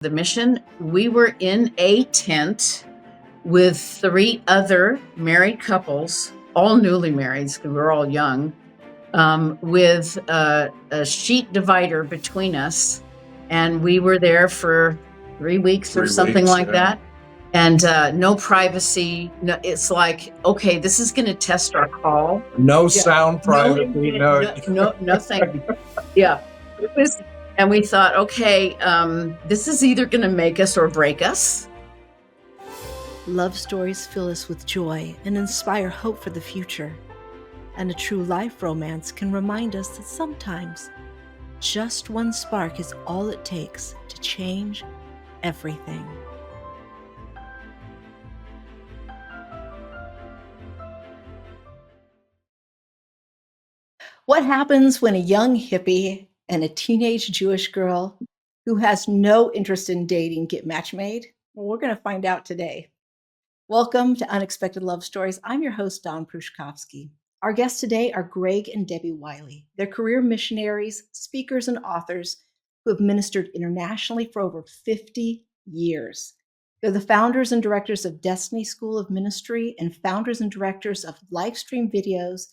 The mission, we were in a tent with 3 other married couples, all newly married, because we were all young, with a sheet divider between us. And we were there for 3 weeks or something like that. And no privacy. No, it's like, okay, this is going to test our call. No sound privacy. No, nothing. Yeah. It was, and we thought, okay, this is either going to make us or break us. Love stories fill us with joy and inspire hope for the future. And a true life romance can remind us that sometimes just one spark is all it takes to change everything. What happens when a young hippie and a teenage Jewish girl who has no interest in dating get match made? Well, we're going to find out today. Welcome to Unexpected Love Stories. I'm your host, Dawn Prushkovsky. Our guests today are Greg and Debby Wiley. They're career missionaries, speakers, and authors who have ministered internationally for over 50 years. They're the founders and directors of Destiny School of Ministry and founders and directors of Livestream Videos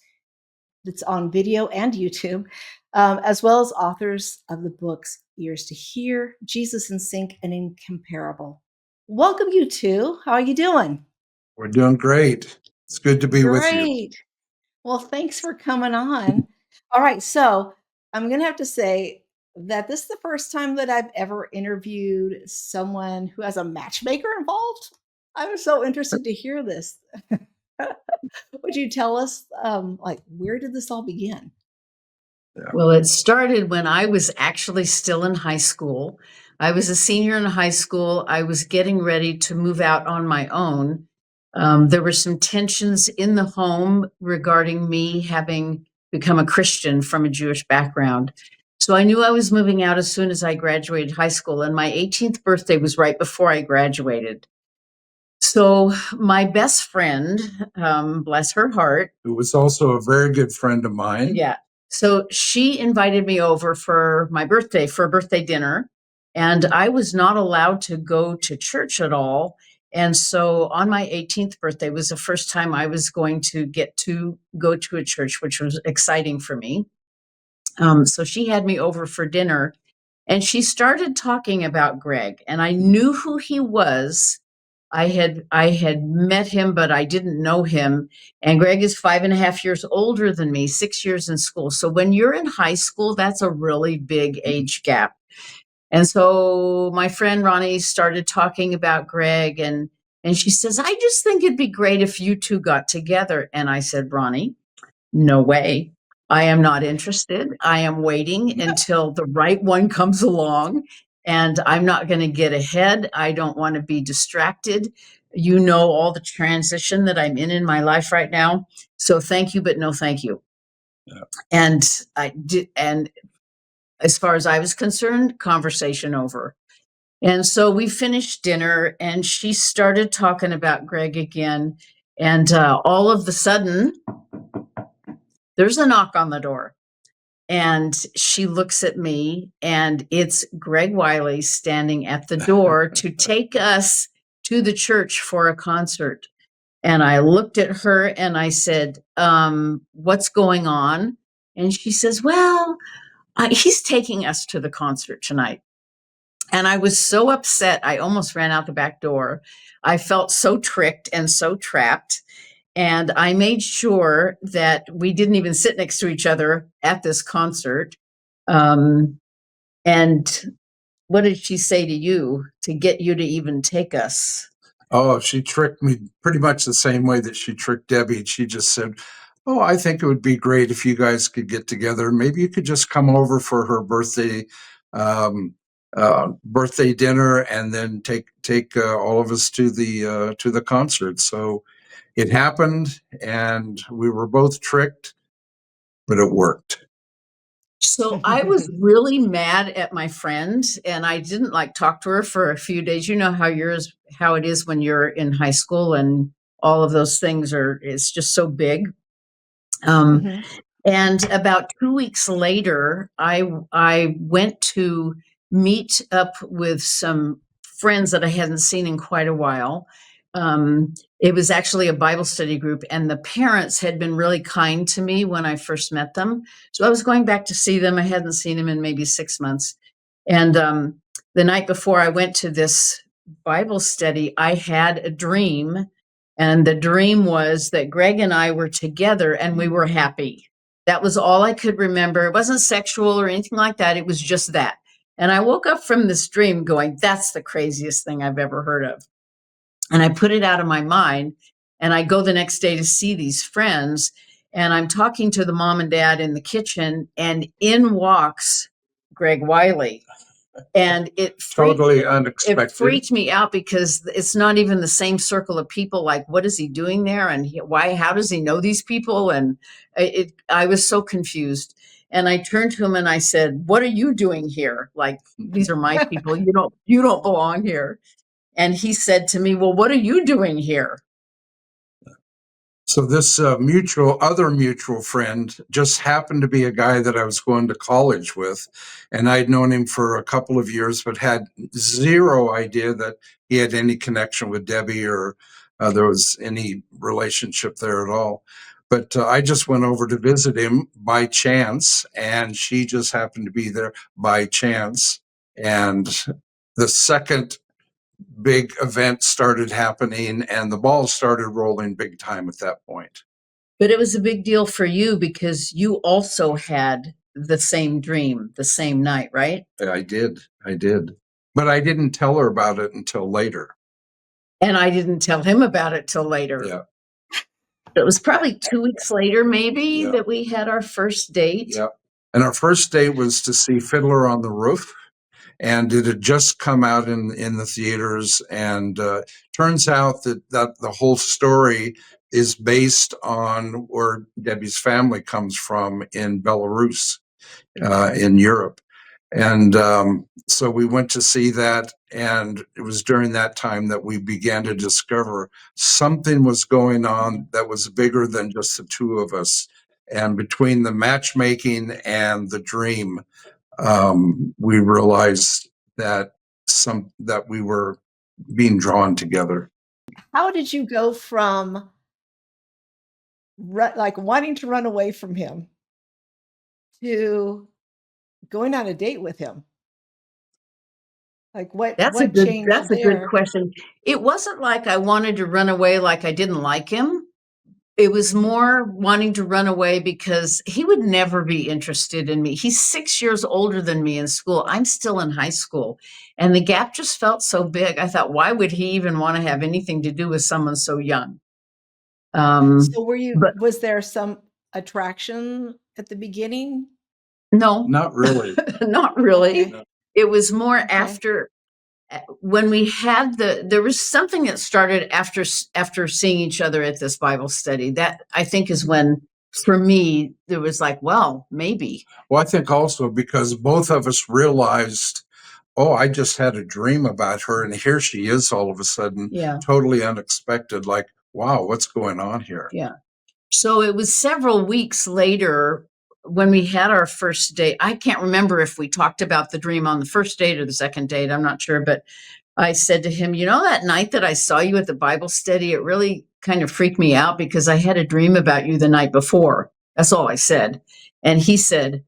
that's on video and YouTube, as well as authors of the books Ears to Hear, Jesus in Sync, and Incomparable. Welcome, you two. How are you doing? We're doing great. It's good to be with you. Great. Well, thanks for coming on. All right, so I'm going to have to say that this is the first time that I've ever interviewed someone who has a matchmaker involved. I'm so interested to hear this. Would you tell us, where did this all begin? Well, it started when I was actually still in high school. I was a senior in high school. I was getting ready to move out on my own. There were some tensions in the home regarding me having become a Christian from a Jewish background. So I knew I was moving out as soon as I graduated high school. And my 18th birthday was right before I graduated. So my best friend, bless her heart, who was also a very good friend of mine. Yeah. So she invited me over for my birthday, for a birthday dinner. And I was not allowed to go to church at all. And so on my 18th birthday was the first time I was going to get to go to a church, which was exciting for me. So she had me over for dinner and she started talking about Greg, and I knew who he was. I had met him, but I didn't know him. And Greg is 5.5 years older than me, 6 years in school. So when you're in high school, that's a really big age gap. And so my friend Ronnie started talking about Greg, and she says, I just think it'd be great if you two got together. And I said, Ronnie, no way. I am not interested. I am waiting until the right one comes along, and I'm not going to get ahead. I don't want to be distracted. You know all the transition that I'm in my life right now. So thank you, but no thank you. Yeah. And I did, and as far as I was concerned, conversation over. And so we finished dinner and she started talking about Greg again. And all of a sudden, there's a knock on the door. And she looks at me, and it's Greg Wiley standing at the door to take us to the church for a concert. And I looked at her and I said, what's going on? And she says, well, he's taking us to the concert tonight. And I was so upset, I almost ran out the back door. I felt so tricked and so trapped. And I made sure that we didn't even sit next to each other at this concert. And what did she say to you to get you to even take us? Oh, she tricked me pretty much the same way that she tricked Debbie. She just said, oh, I think it would be great if you guys could get together. Maybe you could just come over for her birthday dinner and then take all of us to the concert. So it happened, and we were both tricked, but it worked. So I was really mad at my friend, and I didn't talk to her for a few days. You know how it is when you're in high school and all of those things it's just so big. And about 2 weeks later, I went to meet up with some friends that I hadn't seen in quite a while. It was actually a Bible study group, and the parents had been really kind to me when I first met them. So I was going back to see them. I hadn't seen them in maybe 6 months. And the night before I went to this Bible study, I had a dream. And the dream was that Greg and I were together and we were happy. That was all I could remember. It wasn't sexual or anything like that. It was just that. And I woke up from this dream going, that's the craziest thing I've ever heard of. And I put it out of my mind. And I go the next day to see these friends. And I'm talking to the mom and dad in the kitchen. And in walks Greg Wiley. And Totally it unexpected. freaked me out because it's not even the same circle of people. Like, what is he doing there? And how does he know these people? And I was so confused. And I turned to him and I said, what are you doing here? Like, these are my people. You don't belong here. And he said to me, well, what are you doing here? So this other mutual friend just happened to be a guy that I was going to college with, and I'd known him for a couple of years, but had zero idea that he had any connection with Debbie or there was any relationship there at all. But I just went over to visit him by chance, and she just happened to be there by chance. And the second big event started happening and the ball started rolling big time at that point. But it was a big deal for you because you also had the same dream the same night, right? I did. But I didn't tell her about it until later. And I didn't tell him about it till later. Yeah. It was probably 2 weeks later, maybe, that we had our first date. Yeah. And our first date was to see Fiddler on the Roof. And it had just come out in the theaters. And turns out that the whole story is based on where Debbie's family comes from in Belarus, in Europe. And so we went to see that. And it was during that time that we began to discover something was going on that was bigger than just the two of us. And between the matchmaking and the dream, we realized that we were being drawn together. How did you go from like wanting to run away from him to going on a date with him? Like what changed That's a good there? question. It wasn't like I wanted to run away like I didn't like him. It was more wanting to run away because he would never be interested in me. He's 6 years older than me in school. I'm still in high school. And the gap just felt so big. I thought, why would he even want to have anything to do with someone so young? So But was there some attraction at the beginning? no, Not really. not really. Okay. It was more after when we had there was something that started after seeing each other at this Bible study. That I think is when, for me, there was like, well, maybe. Well, I think also because both of us realized, oh, I just had a dream about her, and here she is all of a sudden, totally unexpected. Like, wow, what's going on here? Yeah. So it was several weeks later when we had our first date. I can't remember if we talked about the dream on the first date or the second date. I'm not sure, but I said to him, that night that I saw you at the Bible study, it really kind of freaked me out because I had a dream about you the night before. That's all I said. And he said,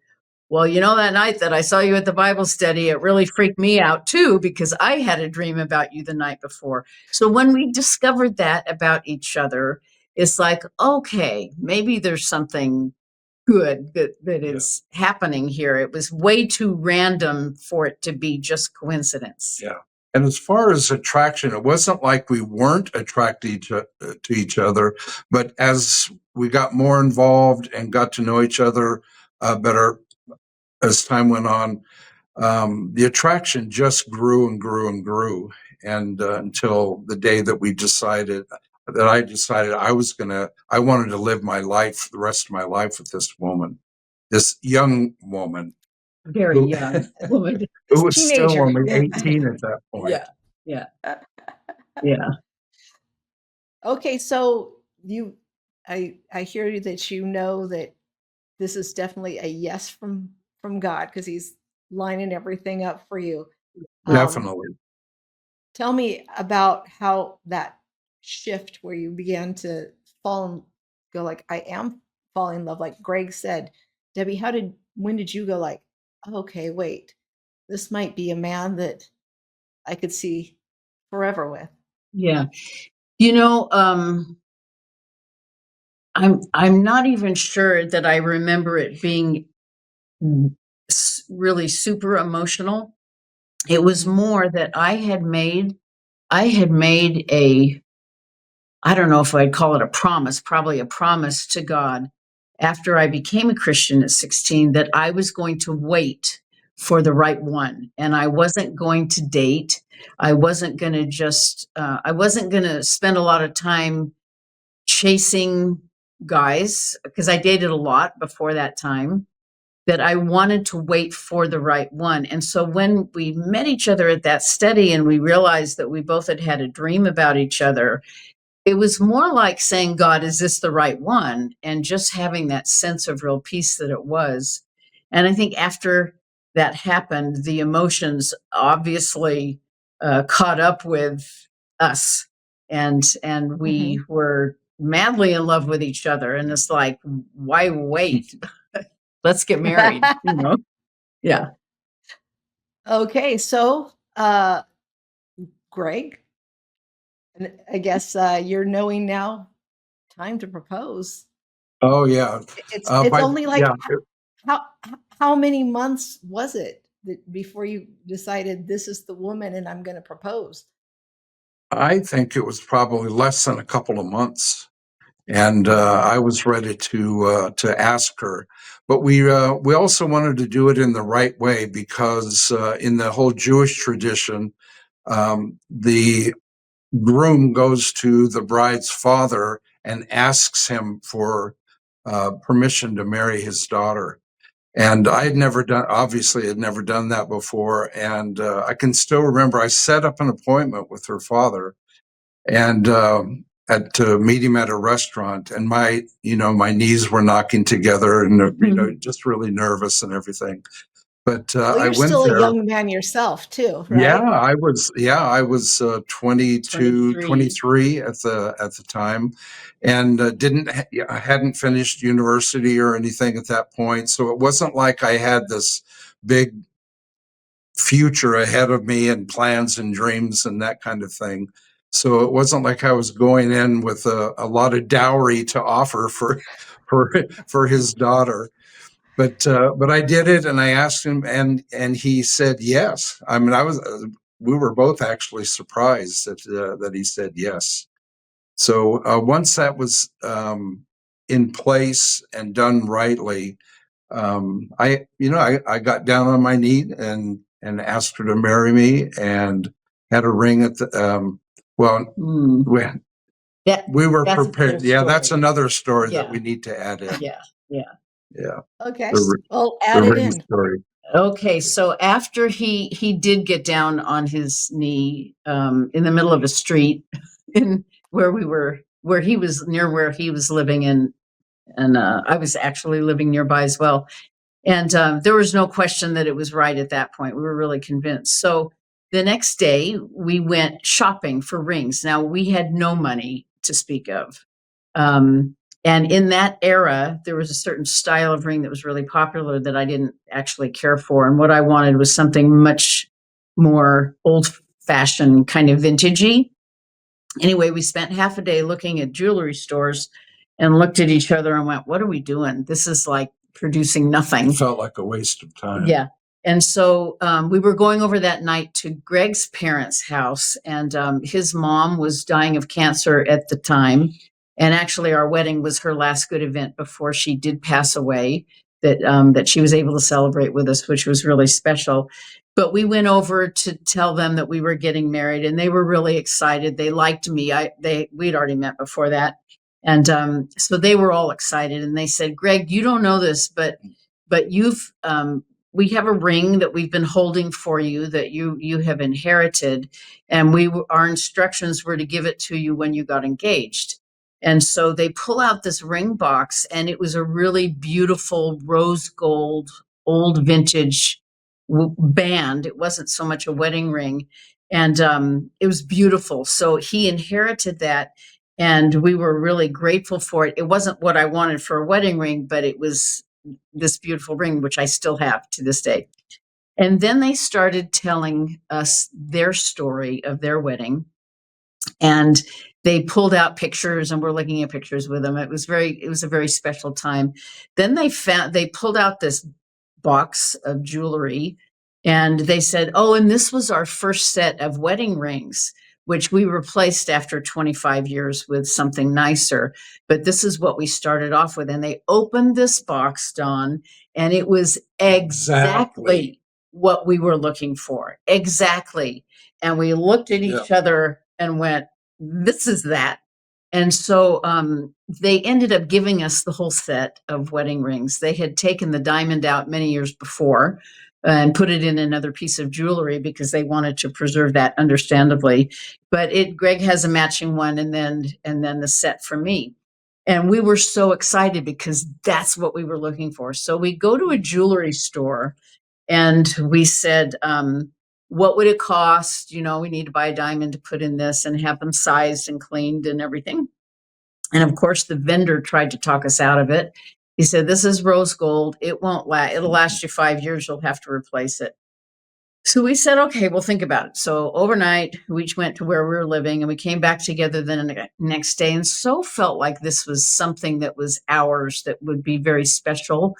well, that night that I saw you at the Bible study, it really freaked me out too, because I had a dream about you the night before. So when we discovered that about each other, it's like, okay, maybe there's something good that is happening here. It was way too random for it to be just coincidence. Yeah. And as far as attraction, it wasn't like we weren't attracted to each other, but as we got more involved and got to know each other better as time went on, the attraction just grew and grew and grew. And until the day that I decided I wanted to live my life, the rest of my life with this woman, this young woman. Very young woman. Who was Teenager. still only 18 at that point. Yeah. Yeah. Okay, so I hear you that that this is definitely a yes from God because he's lining everything up for you. Definitely. Tell me about how that shift where you began to go like, I am falling in love, like Greg said. Debbie, when did you go like, okay, wait, this might be a man that I could see forever with? Yeah. You know, I'm not even sure that I remember it being really super emotional. It was more that I had made I don't know if I'd call it a promise, probably a promise to God after I became a Christian at 16 that I was going to wait for the right one. And I wasn't going to date. I wasn't going to I wasn't going to spend a lot of time chasing guys because I dated a lot before that time, that I wanted to wait for the right one. And so when we met each other at that study and we realized that we both had a dream about each other, it was more like saying, God, is this the right one? And just having that sense of real peace that it was. And I think after that happened, the emotions obviously caught up with us, and we were madly in love with each other. And it's like, why wait? Let's get married, you know? Yeah. Okay, so Greg, and I guess you're knowing now time to propose. Oh yeah. It's only like Yeah, how how many months was it before you decided this is the woman and I'm going to propose? I think it was probably less than a couple of months. And I was ready to ask her, but we also wanted to do it in the right way because in the whole Jewish tradition, the groom goes to the bride's father and asks him for permission to marry his daughter. And I had never done, obviously, had never done that before. And I can still remember I set up an appointment with her father and had to meet him at a restaurant, and my knees were knocking together, and just really nervous and everything. But Well, I you're went still a there. young man yourself too, Yeah, right? I was 22, 23. 23 at the time, and I hadn't finished university or anything at that point, so it wasn't like I had this big future ahead of me and plans and dreams and that kind of thing. So it wasn't like I was going in with a lot of dowry to offer for for his daughter. But I did it, and I asked him, and he said yes. I mean, we were both actually surprised that he said yes. So once that was in place and done rightly, I got down on my knee and asked her to marry me, and had a ring at the well Mm. we, That we were that's prepared. another Yeah, that's story. another story that Yeah. we need to add in. Yeah. Yeah. Yeah, Okay. the Well, the add it ring in. story. Okay, so after he did get down on his knee in the middle of a street in where he was near where he was living, and I was actually living nearby as well. And there was no question that it was right at that point. We were really convinced. So the next day we went shopping for rings. Now we had no money to speak of. And in that era, there was a certain style of ring that was really popular that I didn't actually care for. And what I wanted was something much more old fashioned, kind of vintagey. Anyway, we spent half a day looking at jewelry stores and looked at each other and went, what are we doing? This is like producing nothing. It felt like a waste of time. Yeah. And so we were going over that night to Greg's parents' house, and his mom was dying of cancer at the time. And actually, our wedding was her last good event before she did pass away. That she was able to celebrate with us, which was really special. But we went over to tell them that we were getting married, and they were really excited. They liked me. We'd already met before that, and so they were all excited. And they said, "Greg, you don't know this, but you've we have a ring that we've been holding for you that you have inherited, and our instructions were to give it to you when you got engaged." And so they pull out this ring box, and it was a really beautiful rose gold old vintage band. It wasn't so much a wedding ring. And it was beautiful. So he inherited that. And we were really grateful for it. It wasn't what I wanted for a wedding ring, but it was this beautiful ring, which I still have to this day. And then they started telling us their story of their wedding. And they pulled out pictures, and we're looking at pictures with them. It was a very special time. Then they pulled out this box of jewelry, and they said, oh, and this was our first set of wedding rings, which we replaced after 25 years with something nicer. But this is what we started off with. And they opened this box, Don, and it was exactly what we were looking for. Exactly. And we looked at each other and went, this is that. And so they ended up giving us the whole set of wedding rings. They had taken the diamond out many years before and put it in another piece of jewelry because they wanted to preserve that, understandably. But Greg has a matching one, and then the set for me. And we were so excited because that's what we were looking for. So we go to a jewelry store, and we said, what would it cost? You know, we need to buy a diamond to put in this and have them sized and cleaned and everything. And of course, the vendor tried to talk us out of it. He said, this is rose gold. It won't last. It'll last you 5 years. You'll have to replace it. So we said, okay, we'll think about it. So overnight, we each went to where we were living, and we came back together then the next day, and so felt like this was something that was ours, that would be very special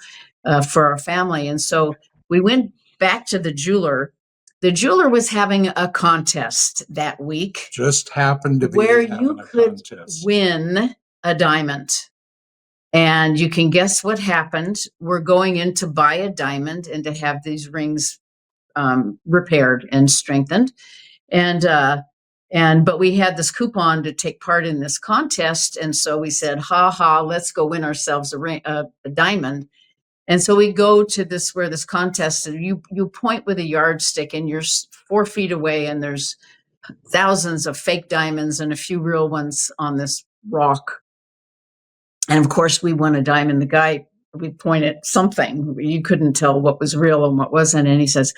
for our family. And so we went back to the jeweler. The jeweler was having a contest that week. Just happened to be where you could win a diamond. And you can guess what happened. We're going in to buy a diamond and to have these rings repaired and strengthened. But we had this coupon to take part in this contest. And so we said, let's go win ourselves a diamond. And so we go to where this contest, and you point with a yardstick, and you're 4 feet away, and there's thousands of fake diamonds and a few real ones on this rock. And of course, we won a diamond. The guy, we pointed something, you couldn't tell what was real and what wasn't. And he says,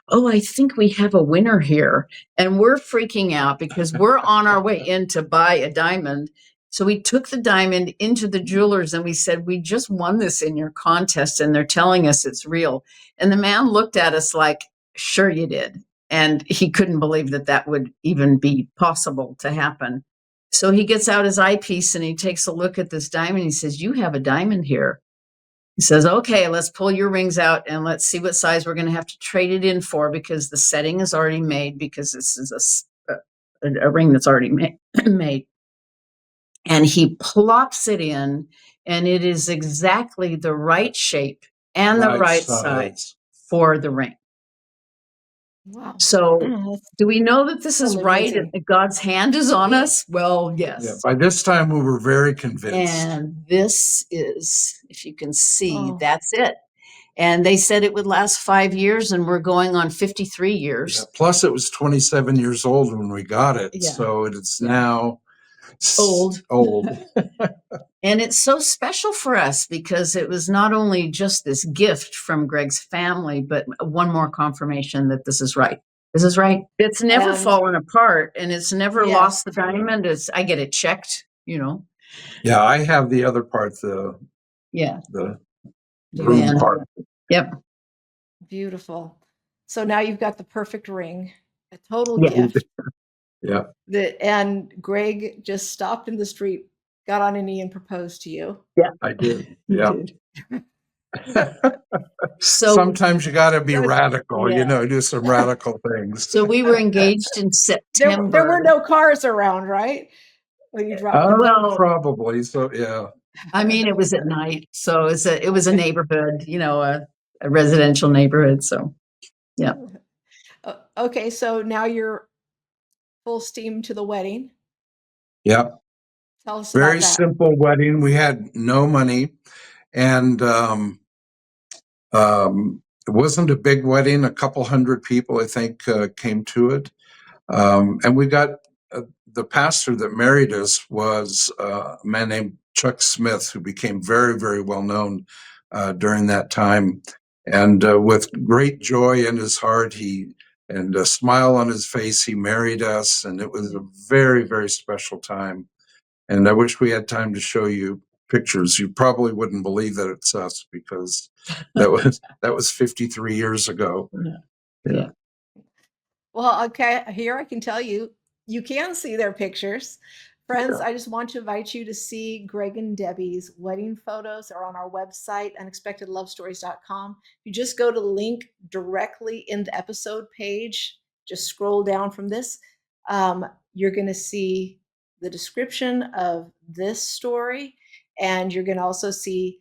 oh, I think we have a winner here. And we're freaking out because we're on our way in to buy a diamond. So we took the diamond into the jewelers, and we said, we just won this in your contest, and they're telling us it's real. And the man looked at us like, sure you did. And he couldn't believe that would even be possible to happen. So he gets out his eyepiece, and he takes a look at this diamond. He says, you have a diamond here. He says, okay, let's pull your rings out, and let's see what size we're going to have to trade it in for, because the setting is already made, because this is a ring that's already made. And he plops it in, and it is exactly the right shape and the right size for the ring. Wow. So do we know that this is right and that God's hand is on us? Well, yes. Yeah, by this time, we were very convinced. And this is, if you can see, that's it. And they said it would last 5 years, and we're going on 53 years. Yeah, plus, it was 27 years old when we got it. Yeah. So it's now old. And it's so special for us because it was not only just this gift from Greg's family, but one more confirmation that this is right. This is right. It's never fallen apart, and it's never lost the diamond. I get it checked, you know. Yeah, I have the other part, the room part. Yep. Beautiful. So now you've got the perfect ring, a total gift. Yeah. And Greg just stopped in the street, got on a knee, and proposed to you. Yeah, I did. Yeah. So sometimes you got to be radical, do some radical things. So we were engaged in September. There were no cars around, right? When you dropped probably. So yeah. I mean, it was at night, so it was a neighborhood, a residential neighborhood. So, yeah. Okay, so now you're full steam to the wedding. Yeah. Tell us very about that. Simple wedding. We had no money, and it wasn't a big wedding. A couple hundred people, I think, came to it, and we got the pastor that married us was a man named Chuck Smith, who became very, very well known during that time. And with great joy in his heart, and a smile on his face, he married us. And it was a very, very special time. And I wish we had time to show you pictures. You probably wouldn't believe that it's us, because that was 53 years ago. Yeah. Well, okay, here I can tell you, you can see their pictures. Friends, I just want to invite you to see Greg and Debbie's wedding photos are on our website, unexpectedlovestories.com. You just go to the link directly in the episode page, just scroll down from this. You're going to see the description of this story, and you're going to also see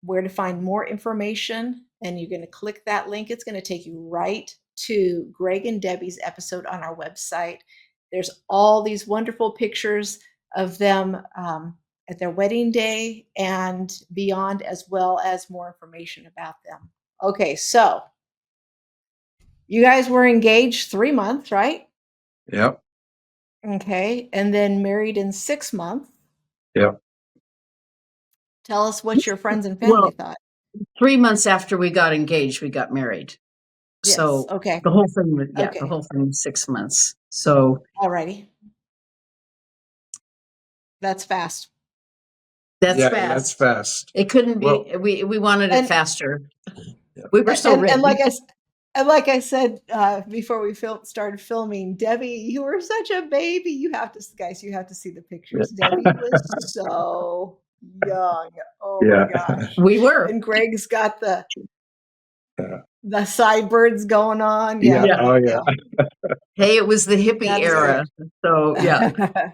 where to find more information. And you're going to click that link. It's going to take you right to Greg and Debbie's episode on our website. There's all these wonderful pictures of them at their wedding day and beyond, as well as more information about them. Okay, so you guys were engaged 3 months, right? Yep. Okay, and then married in 6 months. Yep. Tell us what your friends and family thought. 3 months after we got engaged, we got married. Yes, So okay. the whole thing was, Okay. the whole thing was 6 months. So Alrighty. That's fast. that's Yeah, fast. that's fast. It couldn't be. Well- we wanted it And- faster. We were so ready. And like I said before we started filming, Debbie, you were such a baby. You have to see the pictures. Debbie was so young. Oh Yeah. my gosh. We were. And Greg's got the sideburns going on. Yeah. Yeah. Oh, yeah. Hey, it was the hippie That's era. So yeah.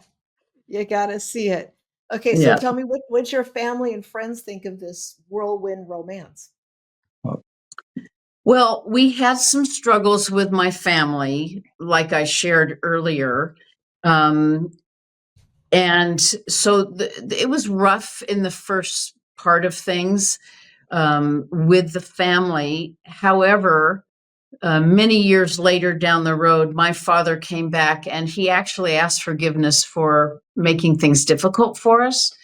You gotta see it. Okay, so Yeah. tell me, what's your family and friends think of this whirlwind romance? Well, we had some struggles with my family, like I shared earlier. And so it was rough in the first part of things with the family. However, many years later down the road, my father came back and he actually asked forgiveness for making things difficult for us.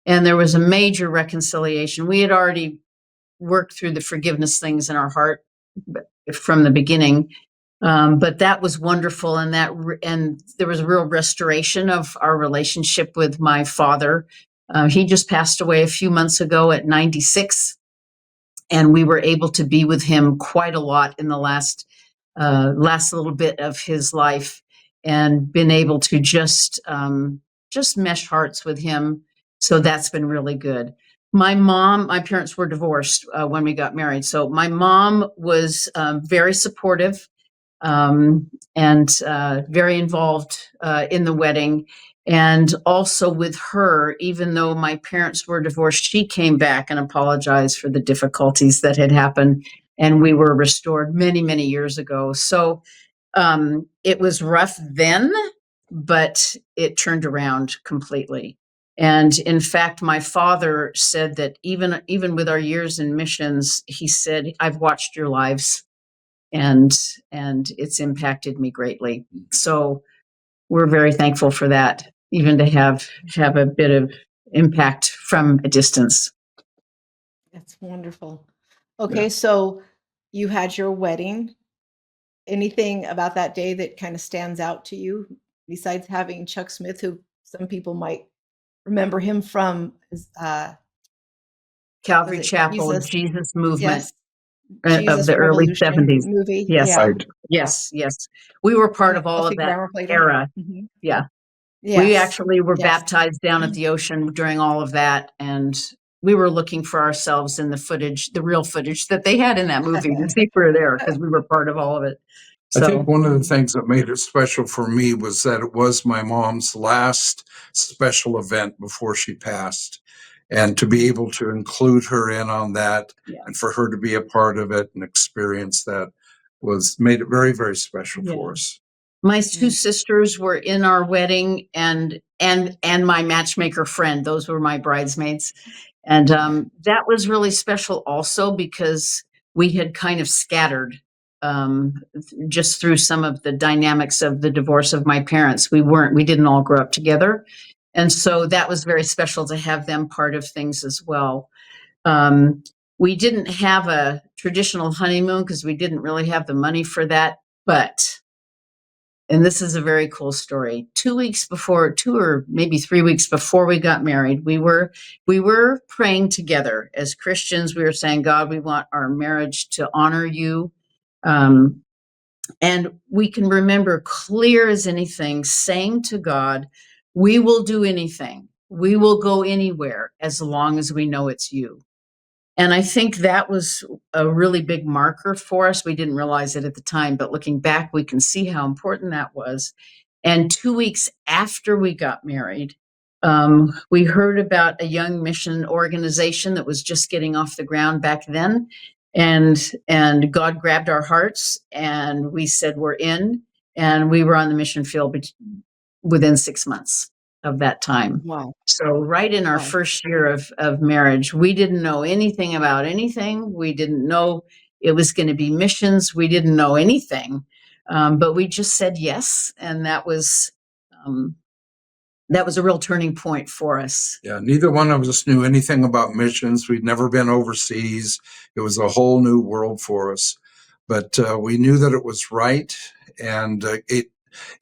And there was a major reconciliation. We had already worked through the forgiveness things in our heart from the beginning. But that was wonderful, and and there was a real restoration of our relationship with my father. He just passed away a few months ago at 96, and we were able to be with him quite a lot in the last little bit of his life, and been able to just mesh hearts with him. So that's been really good. My parents were divorced when we got married. So my mom was very supportive and very involved in the wedding. And also with her, even though my parents were divorced, she came back and apologized for the difficulties that had happened. And we were restored many, many years ago. So it was rough then, but it turned around completely. And in fact, my father said that even with our years in missions, he said, "I've watched your lives, and it's impacted me greatly." So we're very thankful for that, even to have a bit of impact from a distance. That's wonderful. Okay, so you had your wedding. Anything about that day that kind of stands out to you besides having Chuck Smith, who some people might remember him from Calvary was it Chapel, Jesus? Jesus movement Yes, of Jesus the early Revolution 70s. movie. Yes. Yeah. Right. Yes, we were part of all Elfie of that Grammer played him. era. Mhm. Yeah. Yes. We actually were Yes. baptized down at the ocean during all of that, and we were looking for ourselves in the footage, the real footage that they had in that movie, to see if we were there, because we were part of all of it. I So think one of the things that made it special for me was that it was my mom's last special event before she passed. And to be able to include her in on that, Yeah. and for her to be a part of it and experience that, made it very, very special for us. my two sisters were in our wedding, and my matchmaker friend; those were my bridesmaids. And that was really special also, because we had kind of scattered just through some of the dynamics of the divorce of my parents. We didn't all grow up together. And so that was very special to have them part of things as well. We didn't have a traditional honeymoon because we didn't really have the money for that. But, and this is a very cool story. 2 weeks before, 2 or maybe 3 weeks before we got married, we were praying together as Christians. We were saying, God, we want our marriage to honor you. And we can remember clear as anything saying to God, we will do anything. We will go anywhere as long as we know it's you. And I think that was a really big marker for us. We didn't realize it at the time, but looking back, we can see how important that was. And 2 weeks after we got married, we heard about a young mission organization that was just getting off the ground back then. And God grabbed our hearts and we said, we're in. And we were on the mission field within 6 months of that time. Wow. So right in our Wow. first year of marriage, we didn't know anything about anything. We didn't know it was going to be missions. We didn't know anything, but we just said yes, and that was a real turning point for us. Yeah, neither one of us knew anything about missions. We'd never been overseas. It was a whole new world for us. But we knew that it was right, and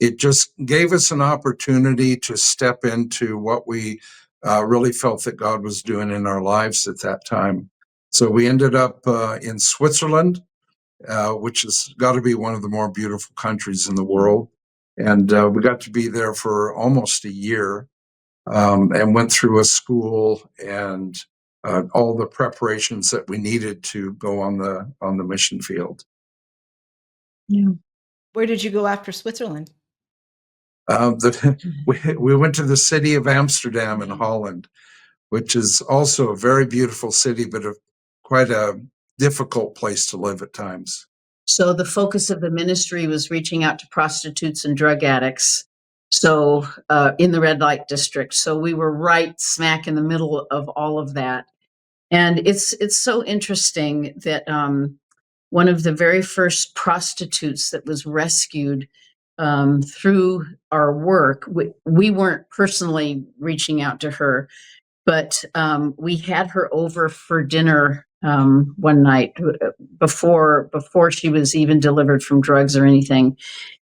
it just gave us an opportunity to step into what we really felt that God was doing in our lives at that time. So we ended up in Switzerland, which has got to be one of the more beautiful countries in the world. And we got to be there for almost a year. And went through a school and all the preparations that we needed to go on the mission field. Yeah. Where did you go after Switzerland? We went to the city of Amsterdam in Holland, which is also a very beautiful city, but quite a difficult place to live at times. So the focus of the ministry was reaching out to prostitutes and drug addicts. So in the red light district. So we were right smack in the middle of all of that. And it's so interesting that one of the very first prostitutes that was rescued through our work, we weren't personally reaching out to her, but we had her over for dinner one night before she was even delivered from drugs or anything.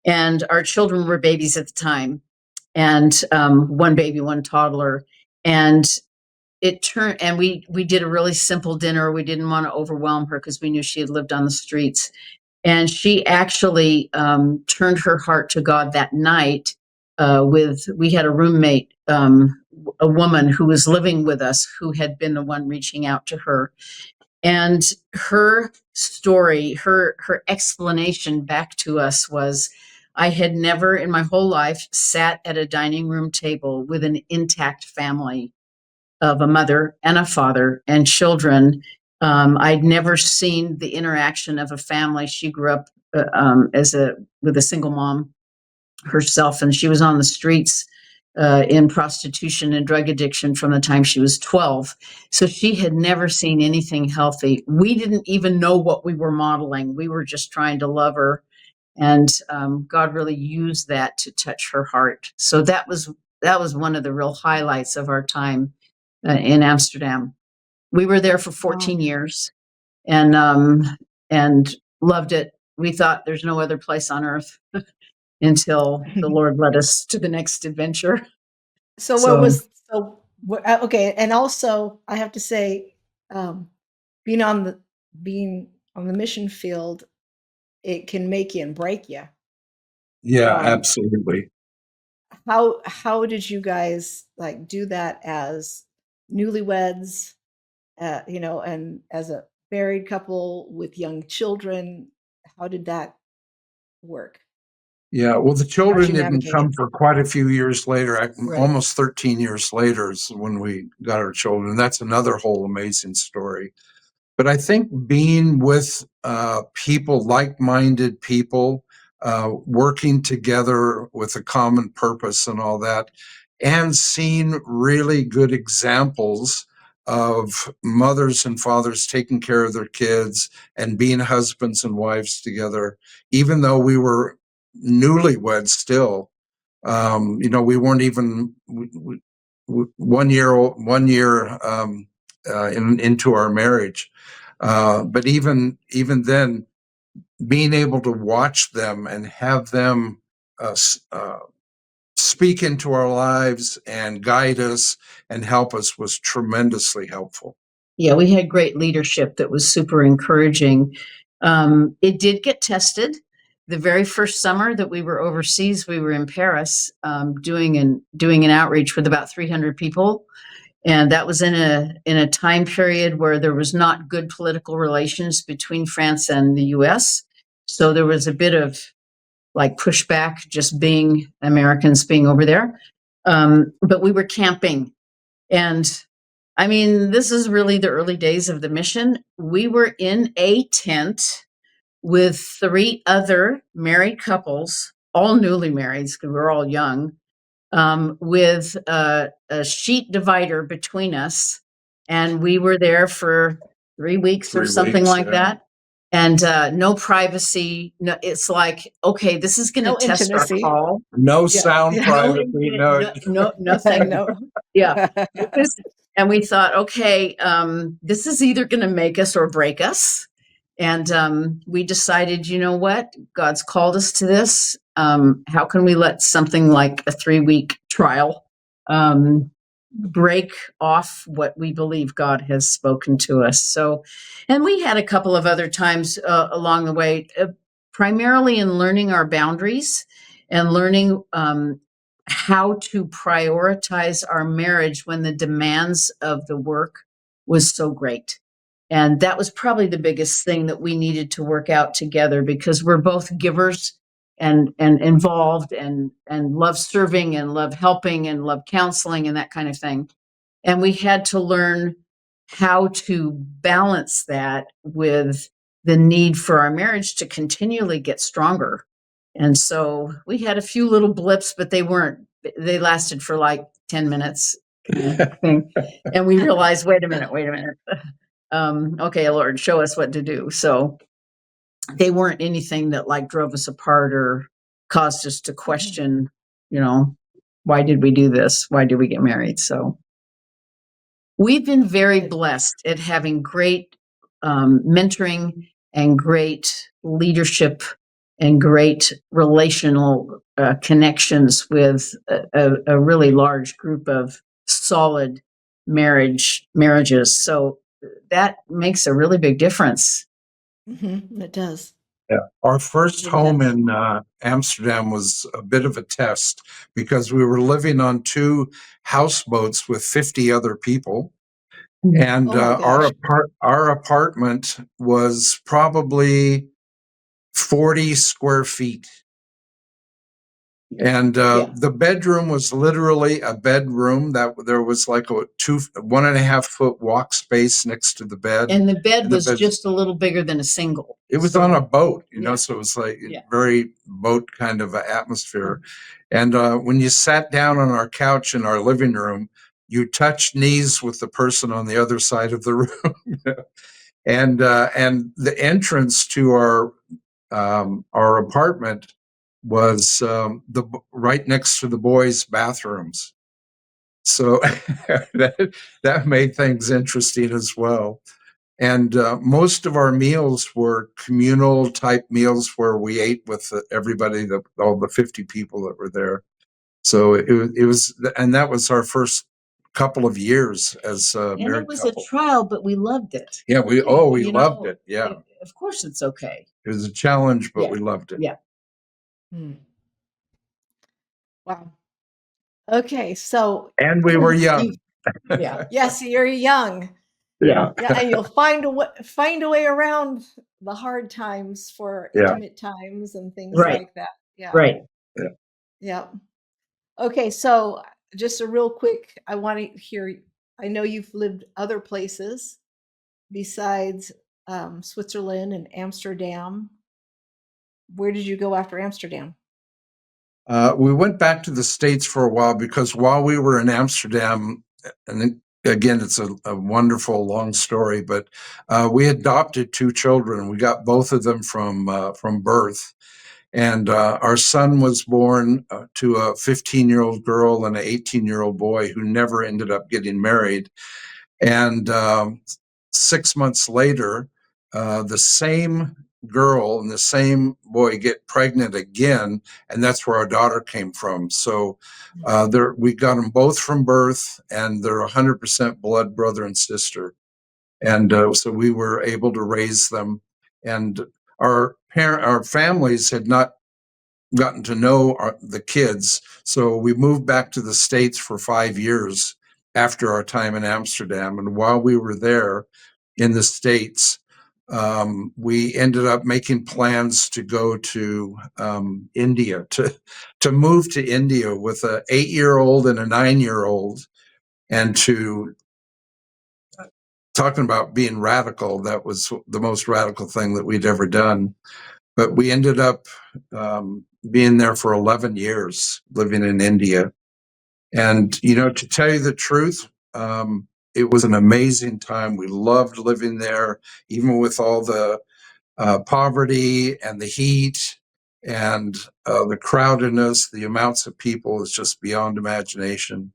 And our children were babies at the time, and one baby, one toddler. And we did a really simple dinner. We didn't want to overwhelm her because we knew she had lived on the streets. And she actually turned her heart to God that night. We had a roommate, a woman who was living with us, who had been the one reaching out to her. And her story, her explanation back to us was, I had never in my whole life sat at a dining room table with an intact family of a mother and a father and children. I'd never seen the interaction of a family. She grew up with a single mom herself, and she was on the streets in prostitution and drug addiction from the time she was 12. So she had never seen anything healthy. We didn't even know what we were modeling. We were just trying to love her. And God really used that to touch her heart. So that was one of the real highlights of our time in Amsterdam. We were there for 14 years and loved it. We thought there's no other place on earth until the Lord led us to the next adventure. Okay, and also I have to say, being on the mission field, it can make you and break you. Yeah, absolutely. How did you guys do that as newlyweds, and as a married couple with young children? How did that work? Yeah, well, the How'd children you didn't navigate it? come for quite a few years later. Right. Almost 13 years later is when we got our children. That's another whole amazing story. But I think being with people, like-minded people, working together with a common purpose and all that, and seeing really good examples of mothers and fathers taking care of their kids and being husbands and wives together, even though we were newlyweds still. We weren't even 1 year into our marriage. But even then, being able to watch them and have them speak into our lives and guide us and help us was tremendously helpful. Yeah, we had great leadership that was super encouraging. It did get tested. The very first summer that we were overseas, we were in Paris doing an outreach with about 300 people, and that was in a time period where there was not good political relations between France and the U.S. So there was a bit of like pushback, just being Americans being over there. But we were camping, and I mean, this is really the early days of the mission. We were in a tent with 3 other married couples, all newly married because we were all young, with a sheet divider between us. And we were there for 3 weeks or 3 something weeks, like yeah. that. And no privacy. No, it's like, okay, this is going to No test our intimacy. call. No Yeah. sound Yeah. privacy, Nothing. No. Yeah. And we thought, okay, this is either going to make us or break us. And we decided, you know what? God's called us to this. How can we let something like a 3-week trial break off what we believe God has spoken to us? So, and we had a couple of other times along the way, primarily in learning our boundaries and learning how to prioritize our marriage when the demands of the work was so great. And that was probably the biggest thing that we needed to work out together, because we're both givers and involved and love serving and love helping and love counseling and that kind of thing. And we had to learn how to balance that with the need for our marriage to continually get stronger. And so we had a few little blips, but they lasted for like 10 minutes kind of thing. And we realized, wait a minute. Okay, Lord, show us what to do. So they weren't anything that like drove us apart or caused us to question, why did we do this? Why did we get married? So we've been very blessed at having great mentoring and great leadership and great relational connections with a really large group of solid marriages. So that makes a really big difference. It does. Yeah. Our first It home does. in Amsterdam was a bit of a test because we were living on 2 houseboats with 50 other people. And Oh my gosh. our apartment was probably 40 square feet. And the bedroom was literally a bedroom that there was like a 1.5 foot walk space next to the bed. And the bed was just a little bigger than a single. It was on a boat, Yeah. so it was like Yeah. very boat kind of atmosphere. And when you sat down on our couch in our living room, you touched knees with the person on the other side of the room. And the entrance to our apartment was right next to the boys' bathrooms. So that made things interesting as well. And most of our meals were communal type meals where we ate with everybody, all the 50 people that were there. So it was, and that was our first couple of years as a married couple. And it was a trial, but we loved it. Yeah, we loved it. Yeah. Of course it's okay. It was a challenge, but Yeah. we loved it. Yeah. Wow. Okay, so And we were young. Yeah. yes, you're young. Yeah. Yeah, and you'll find a way around the hard times for Yeah. intimate times and things Right. like that. Yeah. Right. Yeah. Okay, so just a real quick, I want to hear. I know you've lived other places besides Switzerland and Amsterdam. Where did you go after Amsterdam? We went back to the States for a while because while we were in Amsterdam, and again, it's a wonderful long story, but we adopted 2 children. We got both of them from birth. And our son was born to a 15-year-old girl and an 18-year-old boy who never ended up getting married. And 6 months later, the same girl and the same boy get pregnant again, and that's where our daughter came from. So we got them both from birth, and they're 100% blood brother and sister. And so we were able to raise them. And our families had not gotten to know the kids. So we moved back to the States for 5 years after our time in Amsterdam. And while we were there in the States, we ended up making plans to go to India, to move to India with an 8-year-old and a 9-year-old, and to talking about being radical. That was the most radical thing that we'd ever done. But we ended up being there for 11 years, living in India. And, to tell you the truth, it was an amazing time. We loved living there, even with all the poverty and the heat and the crowdedness. The amounts of people is just beyond imagination.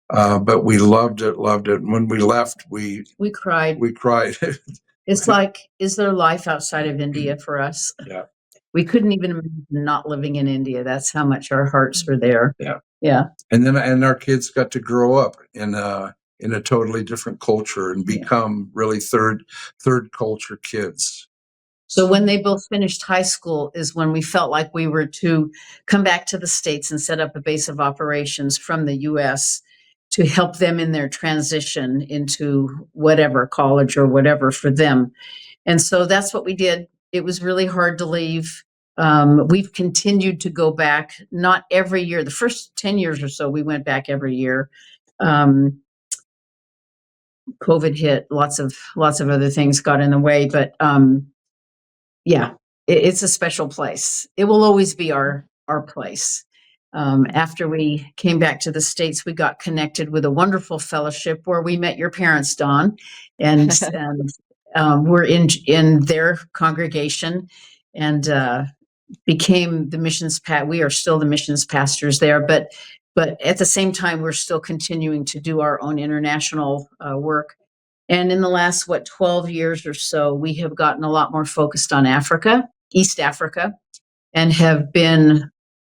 But we loved it. And when we left, we cried. We cried. It's like, is there life outside of India for us? Yeah. We couldn't even imagine not living in India. That's how much our hearts were there. Yeah. Yeah. And our kids got to grow up in a totally different culture and become really third culture kids. So when they both finished high school is when we felt like we were to come back to the States and set up a base of operations from the US to help them in their transition into whatever college or whatever for them. And so that's what we did. It was really hard to leave. We've continued to go back, not every year. The first 10 years or so, we went back every year. COVID hit, lots of other things got in the way, but yeah, it's a special place. It will always be our place. After we came back to the States, we got connected with a wonderful fellowship where we met your parents, Dawn, and we're in their congregation, and became the missions we are still the missions pastors there, but at the same time, we're still continuing to do our own international work. And in the last, 12 years or so, we have gotten a lot more focused on Africa, East Africa, and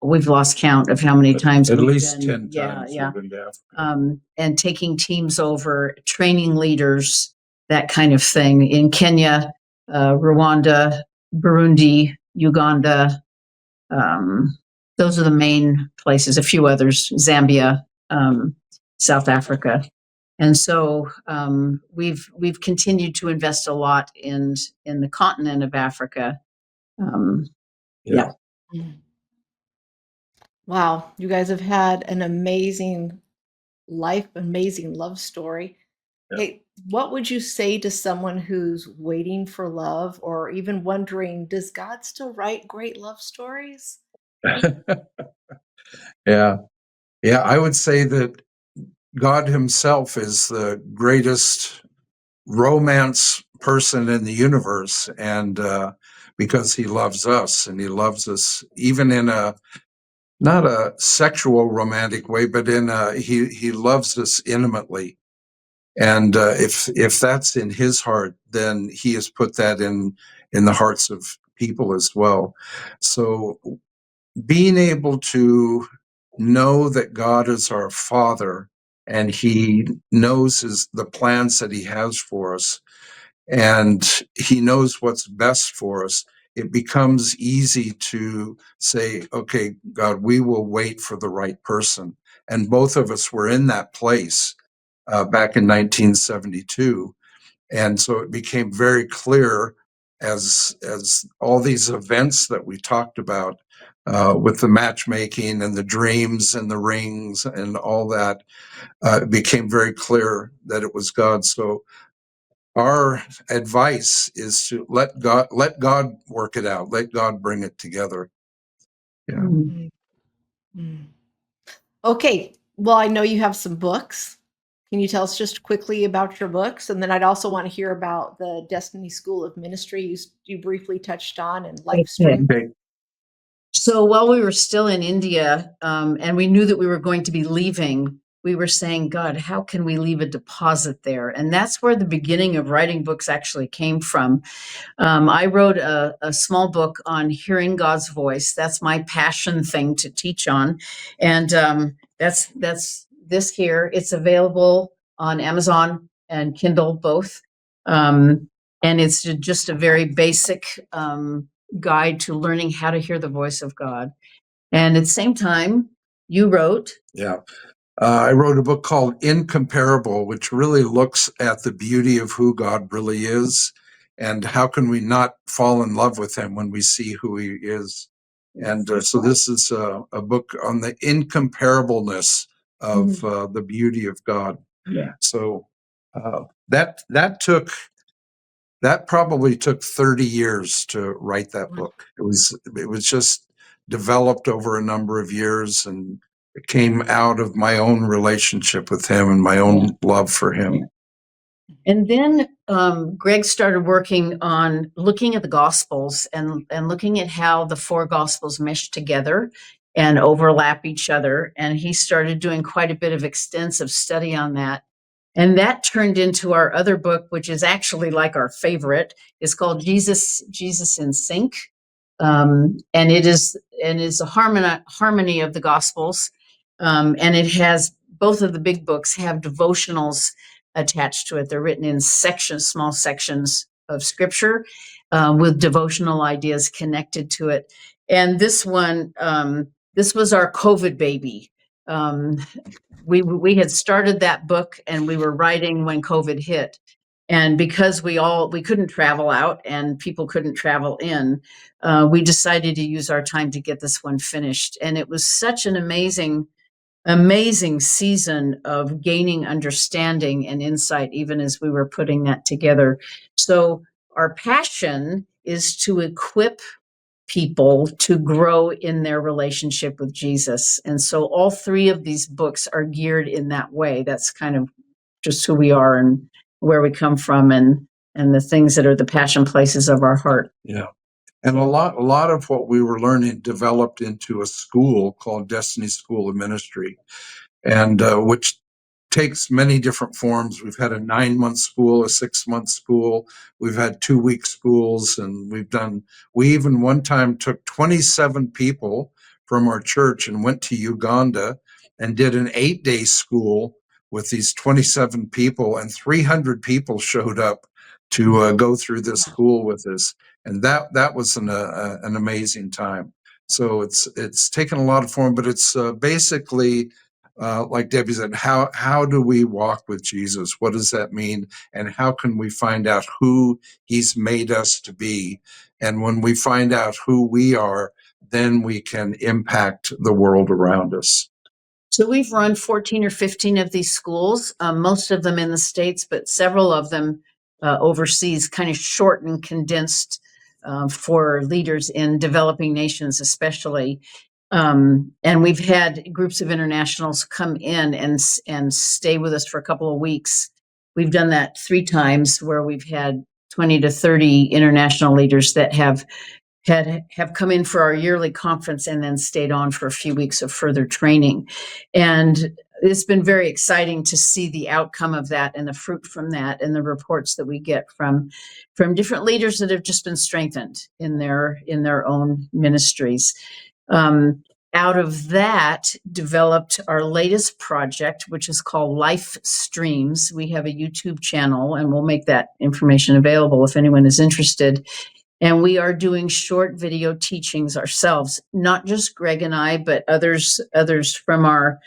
we've lost count of how many times. At least 10 times. Yeah. We've been to Africa. And taking teams over, training leaders, that kind of thing in Kenya, Rwanda, Burundi, Uganda. Those are the main places, a few others, Zambia, South Africa. And so we've continued to invest a lot in the continent of Africa. Yeah. Wow, you guys have had an amazing life, amazing love story. Yeah. Hey, what would you say to someone who's waiting for love or even wondering, does God still write great love stories? Yeah. I would say that God himself is the greatest romance person in the universe, and because he loves us, and he loves us even in not a sexual romantic way, but he loves us intimately. And if that's in his heart, then he has put that in the hearts of people as well. So being able to know that God is our Father, and he knows the plans that he has for us, and he knows what's best for us, it becomes easy to say, okay, God, we will wait for the right person. And both of us were in that place back in 1972. And so it became very clear as all these events that we talked about with the matchmaking and the dreams and the rings and all that, it became very clear that it was God. So our advice is to let God work it out. Let God bring it together. Yeah. Mm. Okay. Well, I know you have some books. Can you tell us just quickly about your books? And then I'd also want to hear about the Destiny School of Ministry you briefly touched on, and Life Stream. Okay. So while we were still in India, and we knew that we were going to be leaving, we were saying, God, how can we leave a deposit there? And that's where the beginning of writing books actually came from. I wrote a small book on hearing God's voice. That's my passion thing to teach on. And that's this here. It's available on Amazon and Kindle both. And it's just a very basic guide to learning how to hear the voice of God. And at the same time, you wrote. Yeah. I wrote a book called Incomparable, which really looks at the beauty of who God really is and how can we not fall in love with him when we see who he is. And so this is a book on the incomparableness of the beauty of God. Yeah. So that probably took 30 years to write that book. It was just developed over a number of years, and it came out of my own relationship with him and my own love for him. And then Greg started working on looking at the Gospels and looking at how the four Gospels mesh together and overlap each other. And he started doing quite a bit of extensive study on that. And that turned into our other book, which is actually like our favorite. It's called Jesus in Sync. And it is a harmony of the Gospels. And it has, both of the big books have devotionals attached to it. They're written in sections, small sections of scripture with devotional ideas connected to it. And this one, this was our COVID baby. We had started that book and we were writing when COVID hit. And because we couldn't travel out and people couldn't travel in, we decided to use our time to get this one finished. And it was such an amazing season of gaining understanding and insight, even as we were putting that together. So our passion is to equip people to grow in their relationship with Jesus. And so all three of these books are geared in that way. That's kind of just who we are and where we come from and the things that are the passion places of our heart. Yeah. And a lot of what we were learning developed into a school called Destiny School of Ministry, and which takes many different forms. We've had a 9-month school, a 6-month school. We've had 2-week schools, and we even one time took 27 people from our church and went to Uganda and did an 8-day school with these 27 people, and 300 people showed up to go through this school with us. And that was an amazing time. So it's taken a lot of form, but it's basically like Debbie said, how do we walk with Jesus? What does that mean? And how can we find out who he's made us to be? And when we find out who we are, then we can impact the world around us. So we've run 14 or 15 of these schools, most of them in the States, but several of them overseas, kind of short and condensed for leaders in developing nations, especially. And we've had groups of internationals come in and stay with us for a couple of weeks. We've done that 3 times where we've had 20 to 30 international leaders that have come in for our yearly conference and then stayed on for a few weeks of further training. And it's been very exciting to see the outcome of that and the fruit from that and the reports that we get from different leaders that have just been strengthened in their own ministries. Out of that developed our latest project, which is called Life Streams. We have a YouTube channel, and we'll make that information available if anyone is interested. And we are doing short video teachings ourselves, not just Greg and I, but others from our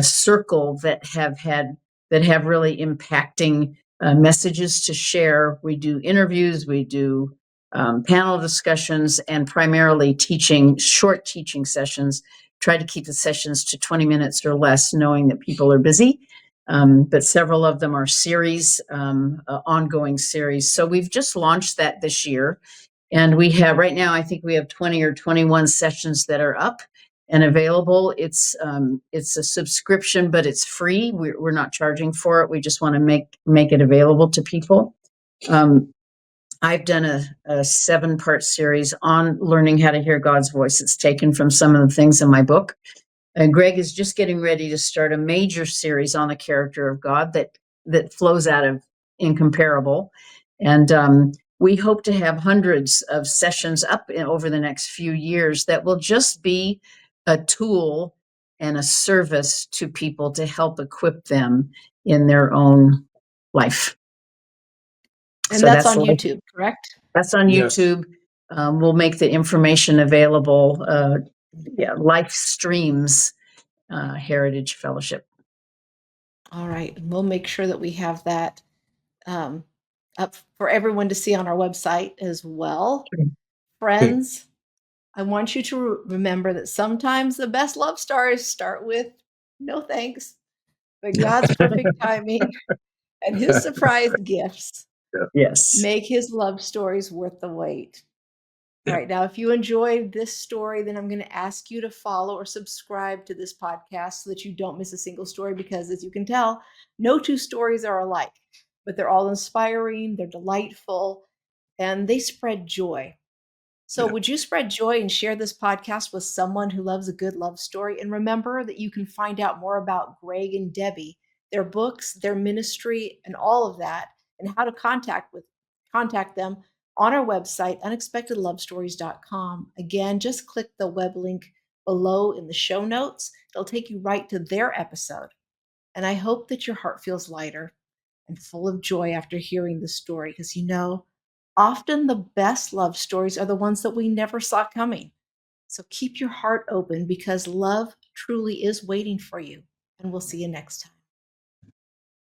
circle that have really impacting messages to share. We do interviews, we do panel discussions, and primarily short teaching sessions. Try to keep the sessions to 20 minutes or less, knowing that people are busy. But several of them are series, ongoing series. So we've just launched that this year. And we have right now, I think we have 20 or 21 sessions that are up and available. It's a subscription, but it's free. We're not charging for it. We just want to make it available to people. I've done a 7-part series on learning how to hear God's voice. It's taken from some of the things in my book. And Greg is just getting ready to start a major series on the character of God that flows out of Incomparable. And we hope to have hundreds of sessions up over the next few years that will just be a tool and a service to people to help equip them in their own life. And So that's on life. YouTube, correct? That's on Yes. YouTube. We'll make the information available. Life streams Heritage Fellowship. All right. And we'll make sure that we have that up for everyone to see on our website as well. Okay. Friends, I want you to remember that sometimes the best love stories start with no thanks, but God's perfect timing and his surprise gifts Yes. make his love stories worth the wait. All right. Now, if you enjoyed this story, then I'm going to ask you to follow or subscribe to this podcast so that you don't miss a single story, because as you can tell, no two stories are alike, but they're all inspiring, they're delightful, and they spread joy. So, Yeah. would you spread joy and share this podcast with someone who loves a good love story? And remember that you can find out more about Greg and Debby, their books, their ministry, and all of that, and how to contact them on our website, unexpectedlovestories.com. Again, just click the web link below in the show notes. It'll take you right to their episode. And I hope that your heart feels lighter and full of joy after hearing the story, because often the best love stories are the ones that we never saw coming. So keep your heart open, because love truly is waiting for you. And we'll see you next time.